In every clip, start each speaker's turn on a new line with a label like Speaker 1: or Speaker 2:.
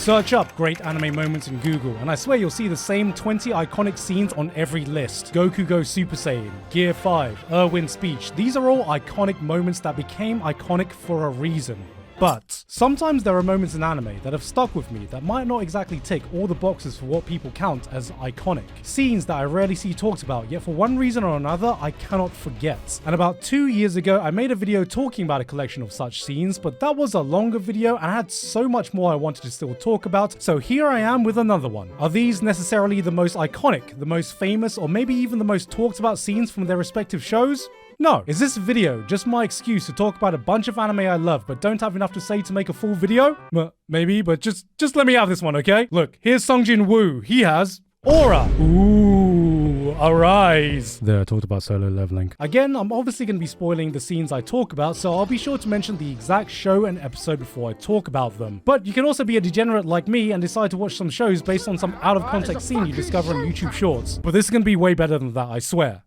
Speaker 1: Search up great anime moments in Google, and I swear you'll see the same 20 iconic scenes on every list. Goku goes Super Saiyan, Gear 5, Erwin's speech. These are all iconic moments that became iconic for a reason. But sometimes there are moments in anime that have stuck with me that might not exactly tick all the boxes for what people count as iconic. Scenes that I rarely see talked about, yet for one reason or another, I cannot forget. And about 2 years ago, I made a video talking about a collection of such scenes, but that was a longer video and I had so much more I wanted to still talk about, so here I am with another one. Are these necessarily the most iconic, the most famous, or maybe even the most talked about scenes from their respective shows? No. Is this video just my excuse to talk about a bunch of anime I love but don't have enough to say to make a full video? Maybe, but just let me have this one, okay? Look, here's Songjin Woo. He has Aura. Ooh, Arise. There, I talked about solo leveling. Again, I'm obviously going to be spoiling the scenes I talk about, so I'll be sure to mention the exact show and episode before I talk about them. But you can also be a degenerate like me and decide to watch some shows based on some out-of-context scene you discover on YouTube Shorts. But this is going to be way better than that, I swear.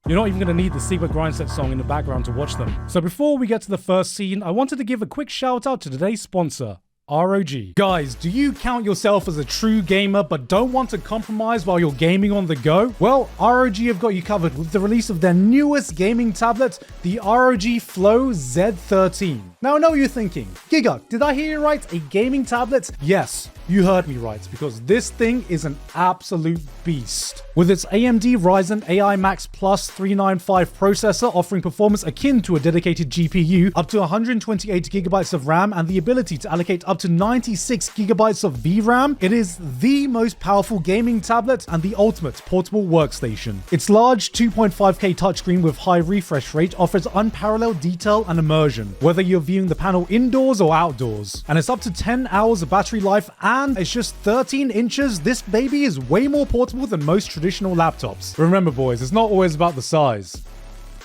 Speaker 1: You're not even going to need the Secret Grindset song in the background to watch them. So before we get to the first scene, I wanted to give a quick shout out to today's sponsor, ROG. Guys, do you count yourself as a true gamer but don't want to compromise while you're gaming on the go? Well, ROG have got you covered with the release of their newest gaming tablet, the ROG Flow Z13. Now I know what you're thinking, Gigguk, did I hear you right? A gaming tablet? Yes, you heard me right, because this thing is an absolute beast. With its AMD Ryzen AI Max Plus 395 processor offering performance akin to a dedicated GPU, up to 128GB of RAM, and the ability to allocate up to 96GB of VRAM, it is the most powerful gaming tablet and the ultimate portable workstation. Its large 2.5K touchscreen with high refresh rate offers unparalleled detail and immersion, whether you're viewing the panel indoors or outdoors. And it's up to 10 hours of battery life, and it's just 13 inches. This baby is way more portable than most traditional laptops. Remember boys, it's not always about the size.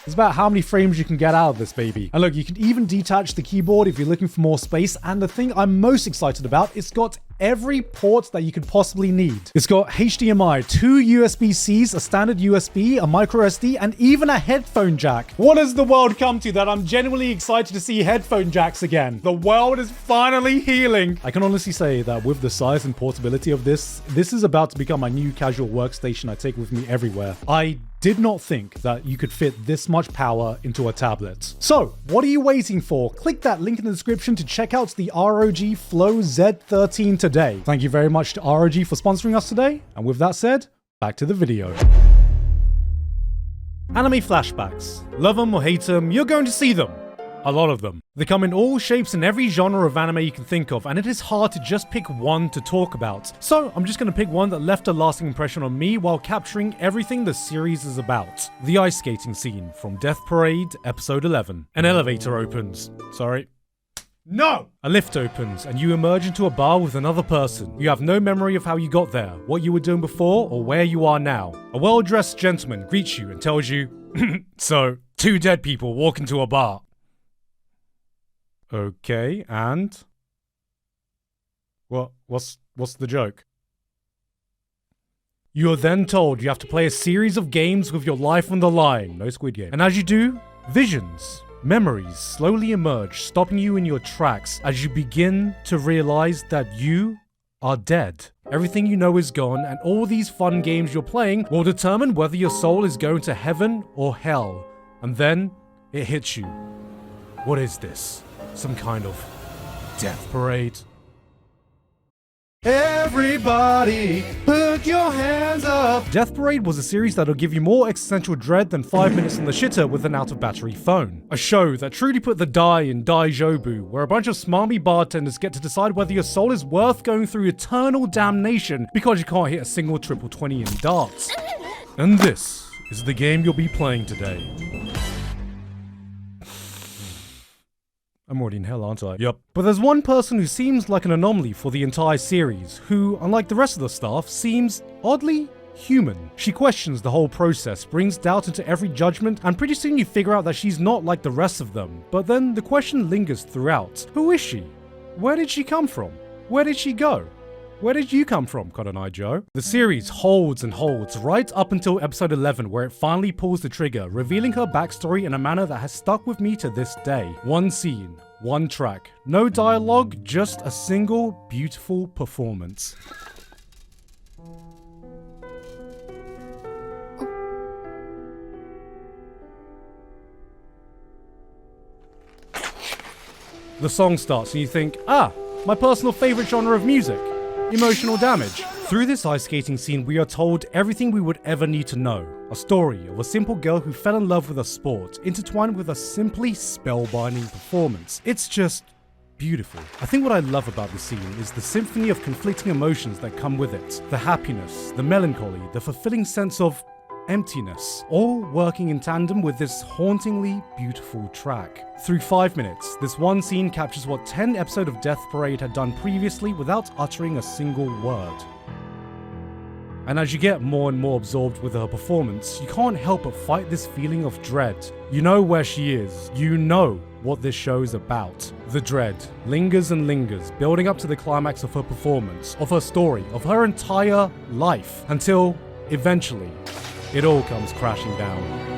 Speaker 1: It's about how many frames you can get out of this baby. And look, you can even detach the keyboard if you're looking for more space. And the thing I'm most excited about, it's got every port that you could possibly need. It's got HDMI, 2 USB-Cs, a standard USB, a micro SD, and even a headphone jack. What has the world come to that I'm genuinely excited to see headphone jacks again? The world is finally healing. I can honestly say that with the size and portability of this is about to become my new casual workstation I take with me everywhere. I did not think that you could fit this much power into a tablet. So, what are you waiting for? Click that link in the description to check out the ROG Flow Z13 today. Thank you very much to ROG for sponsoring us today. And with that said, back to the video. Anime flashbacks. Love them or hate them, you're going to see them. A lot of them. They come in all shapes and every genre of anime you can think of, and it is hard to just pick one to talk about. So I'm just going to pick one that left a lasting impression on me while capturing everything the series is about. The ice skating scene from Death Parade, episode 11. An elevator opens. Sorry. No! A lift opens and you emerge into a bar with another person. You have no memory of how you got there, what you were doing before, or where you are now. A well-dressed gentleman greets you and tells you, so, 2 dead people walk into a bar. Okay, and? What's the joke? You are then told you have to play a series of games with your life on the line. No Squid Game. And as you do, visions, memories slowly emerge, stopping you in your tracks as you begin to realize that you are dead. Everything you know is gone, and all these fun games you're playing will determine whether your soul is going to heaven or hell. And then it hits you. What is this? Some kind of death parade? Everybody, put your hands up! Death Parade was a series that'll give you more existential dread than 5 minutes on the shitter with an out-of-battery phone. A show that truly put the die in Daijobu, where a bunch of smarmy bartenders get to decide whether your soul is worth going through eternal damnation because you can't hit a single triple 20 in darts. And this is the game you'll be playing today. I'm already in hell, aren't I? Yep. But there's one person who seems like an anomaly for the entire series, who, unlike the rest of the staff, seems oddly human. She questions the whole process, brings doubt into every judgment, and pretty soon you figure out that she's not like the rest of them. But then the question lingers throughout. Who is she? Where did she come from? Where did she go? Where did you come from, Cotton Eye Joe? The series holds and holds right up until episode 11, where it finally pulls the trigger, revealing her backstory in a manner that has stuck with me to this day. One scene, one track. No dialogue, just a single beautiful performance. The song starts and you think, ah, my personal favorite genre of music, emotional damage. Through this ice skating scene, we are told everything we would ever need to know. A story of a simple girl who fell in love with a sport, intertwined with a simply spellbinding performance. It's just beautiful. I think what I love about the scene is the symphony of conflicting emotions that come with it. The happiness, the melancholy, the fulfilling sense of emptiness, all working in tandem with this hauntingly beautiful track. Through 5 minutes, this one scene captures what 10 episodes of Death Parade had done previously without uttering a single word. And as you get more and more absorbed with her performance, you can't help but fight this feeling of dread. You know where she is, you know what this show is about. The dread lingers and lingers, building up to the climax of her performance, of her story, of her entire life, until eventually, it all comes crashing down.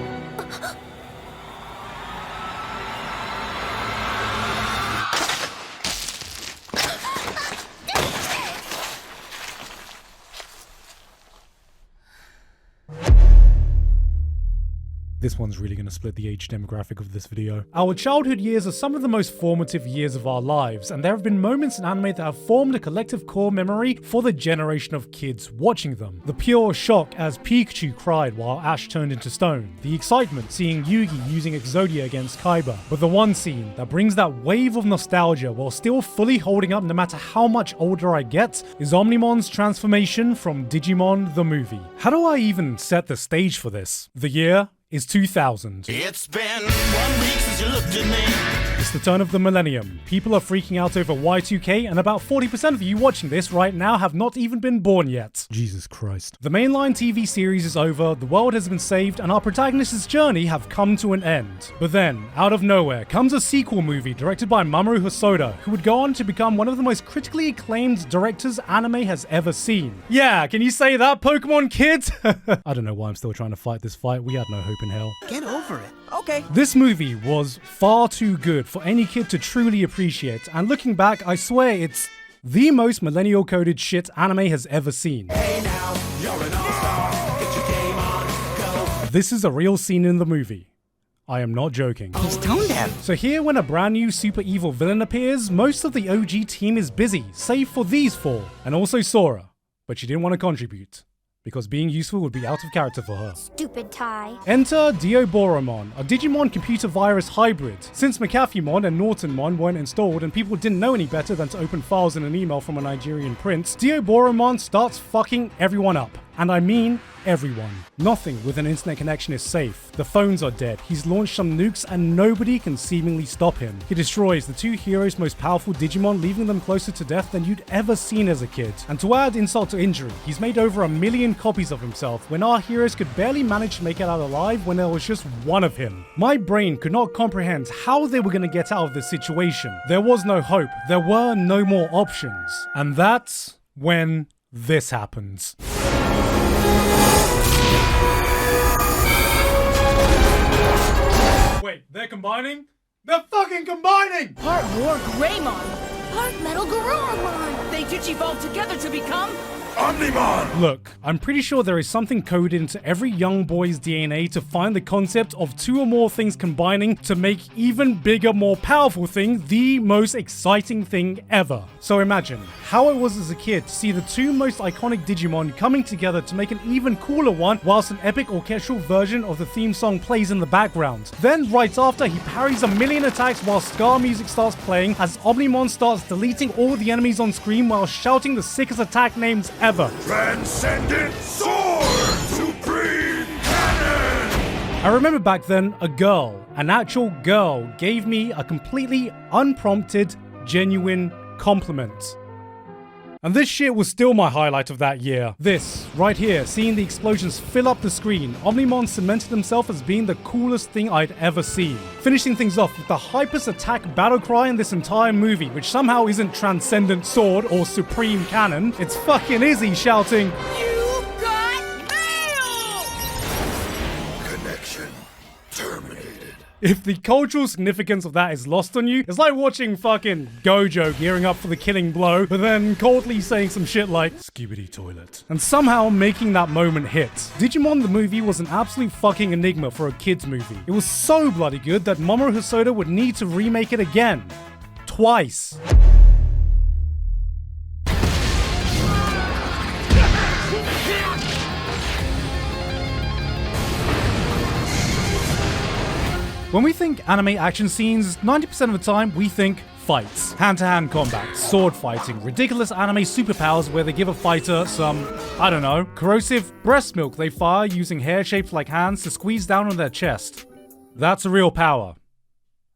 Speaker 1: This one's really going to split the age demographic of this video. Our childhood years are some of the most formative years of our lives, and there have been moments in anime that have formed a collective core memory for the generation of kids watching them. The pure shock as Pikachu cried while Ash turned into stone. The excitement seeing Yugi using Exodia against Kaiba. But the one scene that brings that wave of nostalgia while still fully holding up no matter how much older I get is Omnimon's transformation from Digimon the movie. How do I even set the stage for this? The year is 2000.
Speaker 2: It's been 1 week since you looked at me.
Speaker 1: It's the turn of the millennium. People are freaking out over Y2K, and about 40% of you watching this right now have not even been born yet. Jesus Christ. The mainline TV series is over, the world has been saved, and our protagonist's journey have come to an end. But then, out of nowhere, comes a sequel movie directed by Mamoru Hosoda, who would go on to become one of the most critically acclaimed directors anime has ever seen. Yeah, can you say that, Pokemon kids? I don't know why I'm still trying to fight this fight. We had no hope in hell.
Speaker 2: Get over it. Okay.
Speaker 1: This movie was far too good for any kid to truly appreciate, and looking back, I swear it's the most millennial-coded shit anime has ever seen.
Speaker 2: Hey now, you're an all-star. Get your game on, go.
Speaker 1: This is a real scene in the movie. I am not joking.
Speaker 2: He's tone deaf.
Speaker 1: So here, when a brand new super evil villain appears, most of the OG team is busy, save for these four, and also Sora, but she didn't want to contribute, because being useful would be out of character for her.
Speaker 3: Stupid tie.
Speaker 1: Enter Dioboromon, a Digimon computer virus hybrid. Since McAfeemon and Nortonmon weren't installed and people didn't know any better than to open files in an email from a Nigerian prince, Dioboromon starts fucking everyone up. And I mean everyone. Nothing with an internet connection is safe. The phones are dead. He's launched some nukes and nobody can seemingly stop him. He destroys the two heroes' most powerful Digimon, leaving them closer to death than you'd ever seen as a kid. And to add insult to injury, he's made over 1 million copies of himself when our heroes could barely manage to make it out alive when there was just one of him. My brain could not comprehend how they were going to get out of this situation. There was no hope. There were no more options. And that's when this happens. Wait, they're combining? They're fucking combining!
Speaker 4: Part War Greymon.
Speaker 3: Part Metal Garurumon.
Speaker 4: They digivolved together to become
Speaker 2: Omnimon!
Speaker 1: Look, I'm pretty sure there is something coded into every young boy's DNA to find the concept of two or more things combining to make even bigger, more powerful thing the most exciting thing ever. So imagine how it was as a kid to see the two most iconic Digimon coming together to make an even cooler one whilst an epic orchestral version of the theme song plays in the background. Then right after, he parries 1 million attacks while ska music starts playing as Omnimon starts deleting all the enemies on screen while shouting the sickest attack names ever.
Speaker 2: Transcendent Sword! Supreme Cannon!
Speaker 1: I remember back then, a girl, an actual girl, gave me a completely unprompted, genuine compliment. And this shit was still my highlight of that year. This, right here, seeing the explosions fill up the screen, Omnimon cemented himself as being the coolest thing I'd ever seen. Finishing things off with the hypest attack battle cry in this entire movie, which somehow isn't Transcendent Sword or Supreme Cannon. It's fucking Izzy shouting,
Speaker 4: You Got Mail!
Speaker 2: Connection terminated.
Speaker 1: If the cultural significance of that is lost on you, it's like watching fucking Gojo gearing up for the killing blow, but then coldly saying some shit like, "Skibidi toilet," and somehow making that moment hit. Digimon the movie was an absolute fucking enigma for a kids movie. It was so bloody good that Mamoru Hosoda would need to remake it again. Twice. When we think anime action scenes, 90% of the time we think fights. Hand-to-hand combat, sword fighting, ridiculous anime superpowers where they give a fighter some, I don't know, corrosive breast milk they fire using hair shaped like hands to squeeze down on their chest. That's a real power.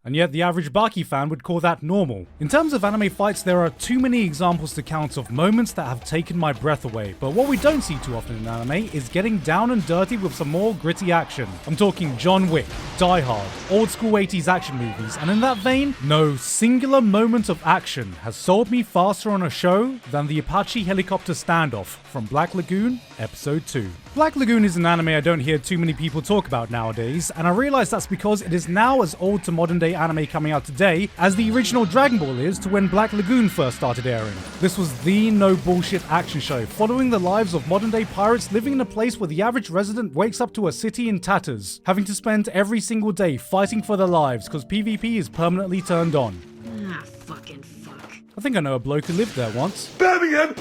Speaker 1: And yet the average Baki fan would call that normal. In terms of anime fights, there are too many examples to count of moments that have taken my breath away, but what we don't see too often in anime is getting down and dirty with some more gritty action. I'm talking John Wick, Die Hard, old school 80s action movies, and in that vein, no singular moment of action has sold me faster on a show than the Apache helicopter standoff from Black Lagoon, Episode 2. Black Lagoon is an anime I don't hear too many people talk about nowadays, and I realize that's because it is now as old to modern day anime coming out today as the original Dragon Ball is to when Black Lagoon first started airing. This was the no bullshit action show, following the lives of modern day pirates living in a place where the average resident wakes up to a city in tatters, having to spend every single day fighting for their lives because PvP is permanently turned on.
Speaker 5: Ah, fucking fuck.
Speaker 1: I think I know a bloke who lived there once.
Speaker 2: Birmingham!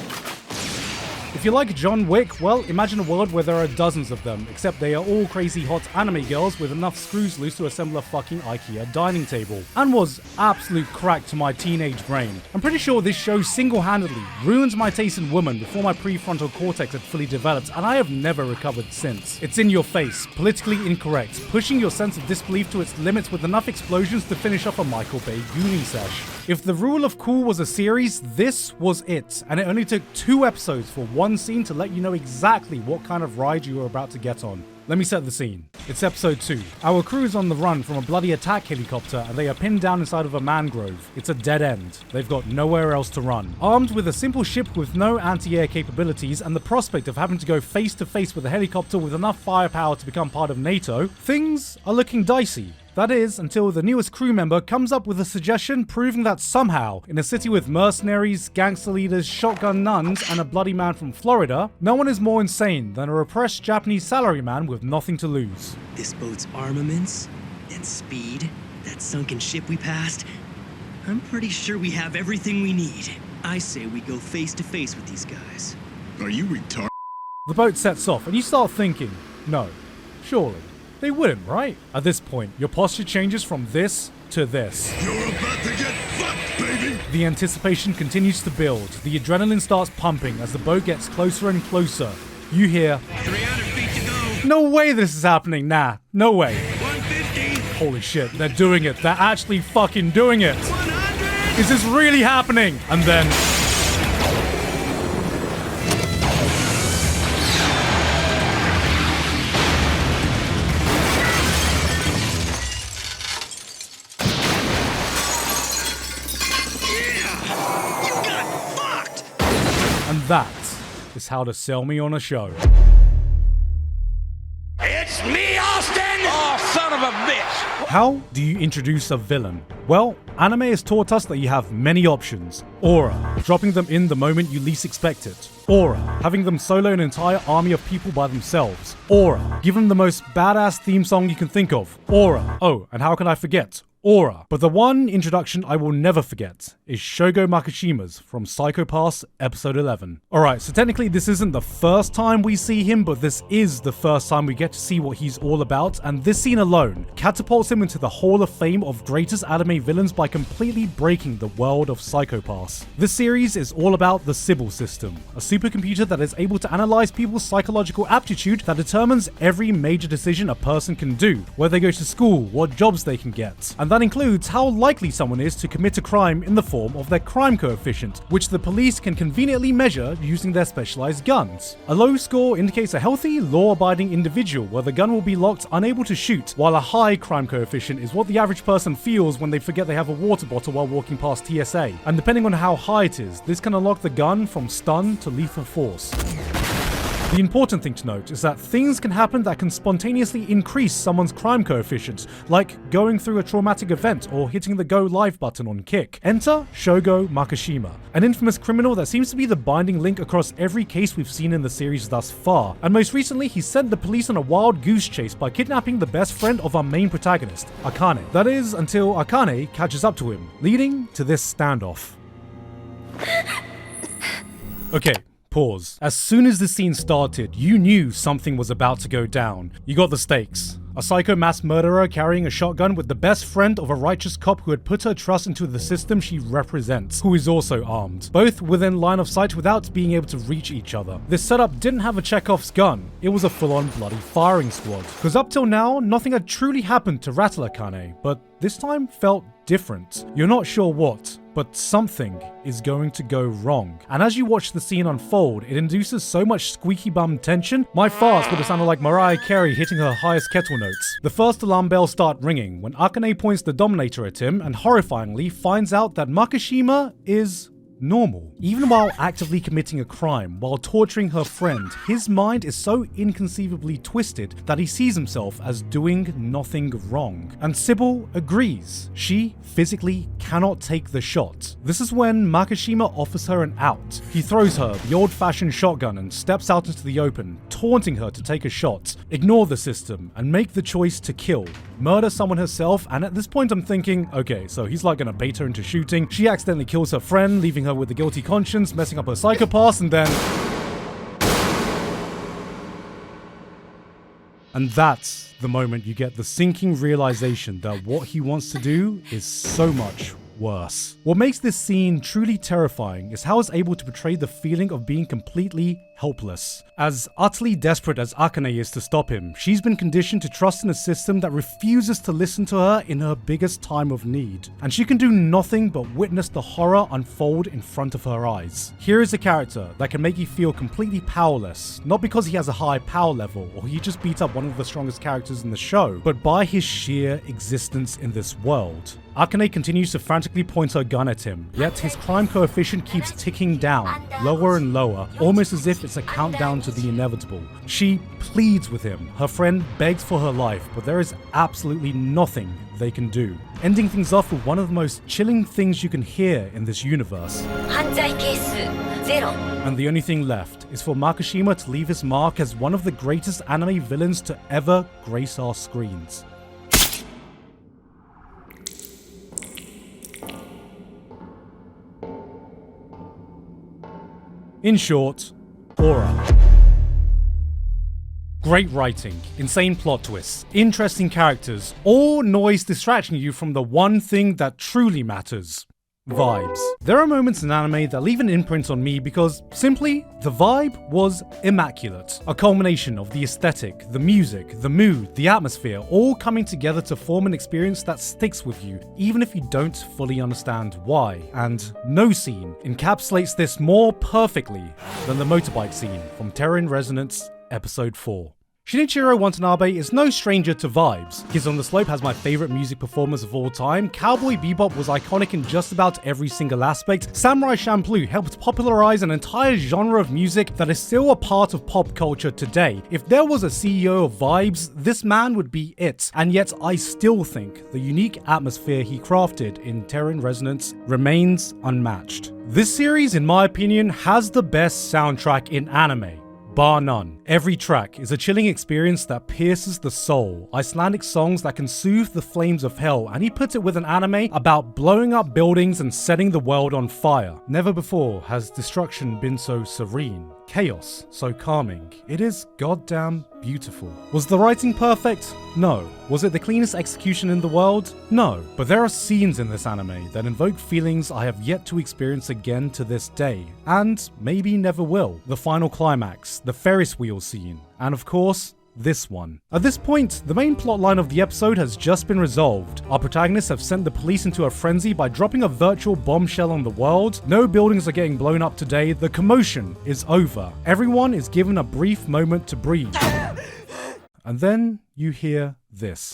Speaker 1: If you like John Wick, well, imagine a world where there are dozens of them, except they are all crazy hot anime girls with enough screws loose to assemble a fucking IKEA dining table. And was absolute crack to my teenage brain. I'm pretty sure this show single-handedly ruined my taste in women before my prefrontal cortex had fully developed, and I have never recovered since. It's in your face, politically incorrect, pushing your sense of disbelief to its limits with enough explosions to finish off a Michael Bay Goonie sesh. If The Rule of Cool was a series, this was it, and it only took 2 episodes for one scene to let you know exactly what kind of ride you were about to get on. Let me set the scene. It's episode 2. Our crew is on the run from a bloody attack helicopter and they are pinned down inside of a mangrove. It's a dead end. They've got nowhere else to run. Armed with a simple ship with no anti-air capabilities and the prospect of having to go face to face with a helicopter with enough firepower to become part of NATO, things are looking dicey. That is, until the newest crew member comes up with a suggestion proving that somehow, in a city with mercenaries, gangster leaders, shotgun nuns, and a bloody man from Florida, no one is more insane than a repressed Japanese salaryman with nothing to lose.
Speaker 5: This boat's armaments and speed, that sunken ship we passed, I'm pretty sure we have everything we need. I say we go face to face with these guys.
Speaker 6: Are you retarded?
Speaker 1: The boat sets off, and you start thinking, no, surely. They wouldn't, right? At this point, your posture changes from this to this.
Speaker 6: You're about to get fucked, baby!
Speaker 1: The anticipation continues to build. The adrenaline starts pumping as the boat gets closer and closer. You hear,
Speaker 6: 300 feet to go!
Speaker 1: "No way this is happening, nah, no way."
Speaker 6: 150!
Speaker 1: Holy shit, they're doing it. They're actually fucking doing it.
Speaker 6: 100!
Speaker 1: Is this really happening? And then... And that is how to sell me on a show.
Speaker 2: It's me, Austin! Oh, son of a bitch!
Speaker 1: How do you introduce a villain? Well, anime has taught us that you have many options. Aura, dropping them in the moment you least expect it. Aura, having them solo an entire army of people by themselves. Aura, give them the most badass theme song you can think of. Aura. Oh, and how can I forget? Aura. But the one introduction I will never forget is Shogo Makishima's from Psycho Pass Episode 11. Alright, so technically this isn't the first time we see him, but this is the first time we get to see what he's all about, and this scene alone catapults him into the Hall of Fame of greatest anime villains by completely breaking the world of Psycho Pass. This series is all about the Sybil system, a supercomputer that is able to analyze people's psychological aptitude that determines every major decision a person can do, where they go to school, what jobs they can get, and that includes how likely someone is to commit a crime in the form of their crime coefficient, which the police can conveniently measure using their specialized guns. A low score indicates a healthy, law-abiding individual where the gun will be locked unable to shoot, while a high crime coefficient is what the average person feels when they forget they have a water bottle while walking past TSA. And depending on how high it is, this can unlock the gun from stun to lethal force. The important thing to note is that things can happen that can spontaneously increase someone's crime coefficient, like going through a traumatic event or hitting the go live button on Kick. Enter Shogo Makishima, an infamous criminal that seems to be the binding link across every case we've seen in the series thus far, and most recently he sent the police on a wild goose chase by kidnapping the best friend of our main protagonist, Akane. That is, until Akane catches up to him, leading to this standoff. Okay. Pause. As soon as the scene started, you knew something was about to go down. You got the stakes. A psycho mass murderer carrying a shotgun with the best friend of a righteous cop who had put her trust into the system she represents, who is also armed. Both within line of sight without being able to reach each other. This setup didn't have a Chekhov's gun. It was a full-on bloody firing squad. Because up till now, nothing had truly happened to Rattle Akane, but this time felt different. You're not sure what, but something is going to go wrong. And as you watch the scene unfold, it induces so much squeaky bum tension, my farts would have sounded like Mariah Carey hitting her highest kettle notes. The first alarm bells start ringing when Akane points the Dominator at him and horrifyingly finds out that Makishima is normal. Even while actively committing a crime, while torturing her friend, his mind is so inconceivably twisted that he sees himself as doing nothing wrong. And Sybil agrees. She physically cannot take the shot. This is when Makishima offers her an out. He throws her the old-fashioned shotgun and steps out into the open, taunting her to take a shot, ignore the system, and make the choice to kill, murder someone herself. And at this point I'm thinking, okay, so he's like gonna bait her into shooting. She accidentally kills her friend, leaving her with a guilty conscience, messing up her psychopath, and then... And that's the moment you get the sinking realization that what he wants to do is so much worse. What makes this scene truly terrifying is how it's able to portray the feeling of being completely helpless. As utterly desperate as Akane is to stop him, she's been conditioned to trust in a system that refuses to listen to her in her biggest time of need. And she can do nothing but witness the horror unfold in front of her eyes. Here is a character that can make you feel completely powerless, not because he has a high power level or he just beat up one of the strongest characters in the show, but by his sheer existence in this world. Akane continues to frantically point her gun at him, yet his crime coefficient keeps ticking down, lower and lower, almost as if it's a countdown to the inevitable. She pleads with him, her friend begs for her life, but there is absolutely nothing they can do. Ending things off with one of the most chilling things you can hear in this universe. And the only thing left is for Makishima to leave his mark as one of the greatest anime villains to ever grace our screens. In short, Aura. Great writing, insane plot twists, interesting characters, all noise distracting you from the one thing that truly matters. Vibes. There are moments in anime that leave an imprint on me because, simply, the vibe was immaculate. A culmination of the aesthetic, the music, the mood, the atmosphere, all coming together to form an experience that sticks with you, even if you don't fully understand why. And no scene encapsulates this more perfectly than the motorbike scene from Terror in Resonance, Episode 4. Shinichiro Watanabe is no stranger to vibes. Kids on the Slope has my favorite music performers of all time, Cowboy Bebop was iconic in just about every single aspect, Samurai Champloo helped popularize an entire genre of music that is still a part of pop culture today. If there was a CEO of vibes, this man would be it, and yet I still think the unique atmosphere he crafted in Terror in Resonance remains unmatched. This series, in my opinion, has the best soundtrack in anime. Bar none. Every track is a chilling experience that pierces the soul. Icelandic songs that can soothe the flames of hell, and he puts it with an anime about blowing up buildings and setting the world on fire. Never before has destruction been so serene, chaos so calming. It is goddamn beautiful. Was the writing perfect? No. Was it the cleanest execution in the world? No. But there are scenes in this anime that invoke feelings I have yet to experience again to this day, and maybe never will. The final climax, the Ferris wheel scene, and of course, this one. At this point, the main plotline of the episode has just been resolved. Our protagonists have sent the police into a frenzy by dropping a virtual bombshell on the world. No buildings are getting blown up today. The commotion is over. Everyone is given a brief moment to breathe. And then you hear this.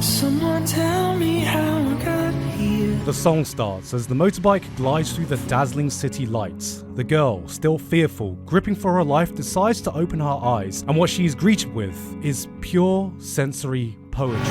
Speaker 1: Someone tell me how I got here. The song starts as the motorbike glides through the dazzling city lights. The girl, still fearful, gripping for her life, decides to open her eyes, and what she is greeted with is pure sensory poetry.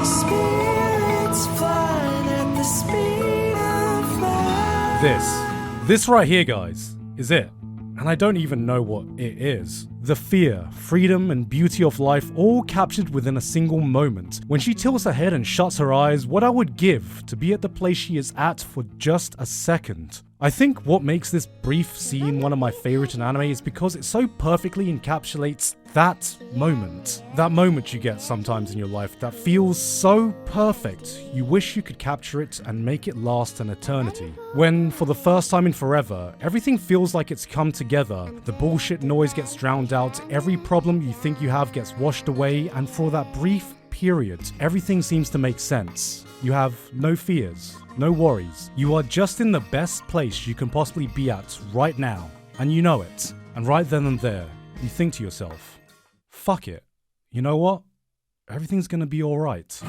Speaker 2: Spirits flying at the speed of light.
Speaker 1: This right here, guys, is it. And I don't even know what it is. The fear, freedom, and beauty of life all captured within a single moment. When she tilts her head and shuts her eyes, what I would give to be at the place she is at for just a second. I think what makes this brief scene one of my favorite in anime is because it so perfectly encapsulates that moment. That moment you get sometimes in your life that feels so perfect, you wish you could capture it and make it last an eternity. When, for the first time in forever, everything feels like it's come together, the bullshit noise gets drowned out, every problem you think you have gets washed away, and for that brief period, everything seems to make sense. You have no fears, no worries. You are just in the best place you can possibly be at right now, and you know it. And right then and there, you think to yourself, fuck it. You know what? Everything's gonna be alright.